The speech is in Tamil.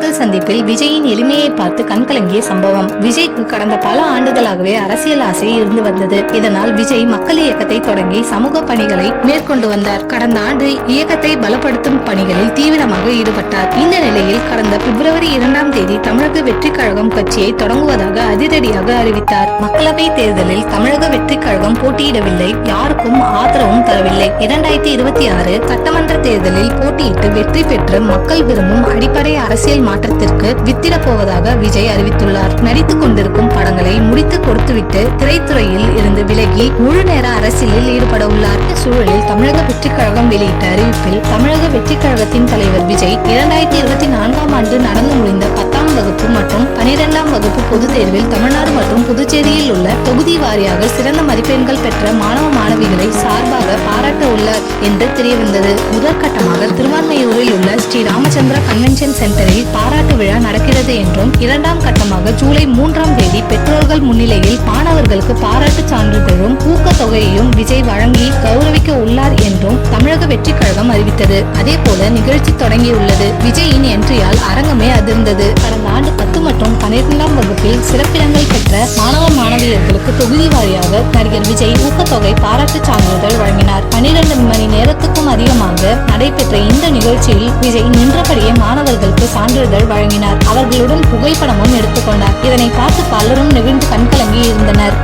ரசிகர்கள் சந்திப்பில் விஜயின் எளிமையை பார்த்து கண்கலங்கிய சம்பவம். விஜய்க்கு கடந்த பல ஆண்டுகளாகவே அரசியல் ஆசை இருந்து வந்தது. இதனால் விஜய் மக்கள் இயக்கத்தை தொடங்கி சமூக பணிகளை மேற்கொண்டு வந்தார். கடந்த ஆண்டு இயக்கத்தை பலப்படுத்தும் பணிகளில் தீவிரமாக ஈடுபட்டார். இந்த நிலையில் கடந்த பிப்ரவரி 2ஆம் தேதி தமிழக வெற்றி கழகம் கட்சியை தொடங்குவதாக அதிரடியாக அறிவித்தார். மக்களவை தேர்தலில் தமிழக வெற்றி கழகம் போட்டியிடவில்லை, யாருக்கும் ஆதரவும் தரவில்லை. 2026 சட்டமன்ற தேர்தலில் போட்டியிட்டு வெற்றி பெற்று மக்கள் விரும்பும் அடிப்படை அரசியல் மாற்றத்திற்கு வித்திட போவதாக விஜய் அறிவித்துள்ளார். நடித்துக் கொண்டிருக்கும் படங்களை முடித்து கொடுத்துவிட்டு திரைத்துறையில் இருந்து விலகி முழு நேர அரசியலில் ஈடுபட உள்ளார். சூழலில் தமிழக வெற்றி கழகம் வெளியிட்ட அறிவிப்பில் தமிழக வெற்றி கழகத்தின் தலைவர் விஜய் 2024ஆம் ஆண்டு நடந்து முடிந்த 10ஆம் வகுப்பு மற்றும் 12ஆம் வகுப்பு பொதுத் தேர்வில் தமிழ்நாடு மற்றும் புதுச்சேரியில் உள்ள தொகுதி வாரியாக சிறந்த மதிப்பெண்கள் பெற்ற மாணவ மாணவிகளை சார்பாக பாராட்ட உள்ளார் என்று தெரியவந்தது. முதற்கட்டமாக திருவான்மையூரில் உள்ள ஸ்ரீ ராமச்சந்திர கன்வென்ஷன் சென்டரில் பாராட்டு விழா நடக்கிறது என்றும், 2ஆம் கட்டமாக ஜூலை 3ஆம் தேதி பெற்றோர்கள் முன்னிலையில் மாணவர்களுக்கு பாராட்டு சான்றிதழும் ஊக்கத்தொகையையும் விஜய் வழங்கி கௌரவிக்க உள்ளார் என்றும் தமிழக வெற்றி கழகம் அறிவித்தது. அதே போல நிகழ்ச்சி தொடங்கியுள்ளது. விஜயின் என்ட்ரியால் அரங்கமே அதிர்ந்தது. கடந்த ஆண்டு 10 மற்றும் 12ஆம் வகுப்பில் சிறப்பிடங்கள் பெற்ற மாணவ மாணவியர்களுக்கு தொகுதி வாரியாக நடிகர் விஜய் ஊக்கத்தொகை பாராட்டு சான்றிதழ் வழங்கினார். 12 மணி நேரத்துக்கும் அதிகமாக நடைபெற்ற இந்த நிகழ்ச்சியில் விஜய் நின்றபடியே மாணவர்களுக்கு சான்றிதழ் வழங்கினார். அவர்களுடன் புகைப்படமும் எடுத்துக்கொண்டார். இதனை பார்த்து பலரும் நெகிழ்ந்து கண்கலங்கி இருந்தனர்.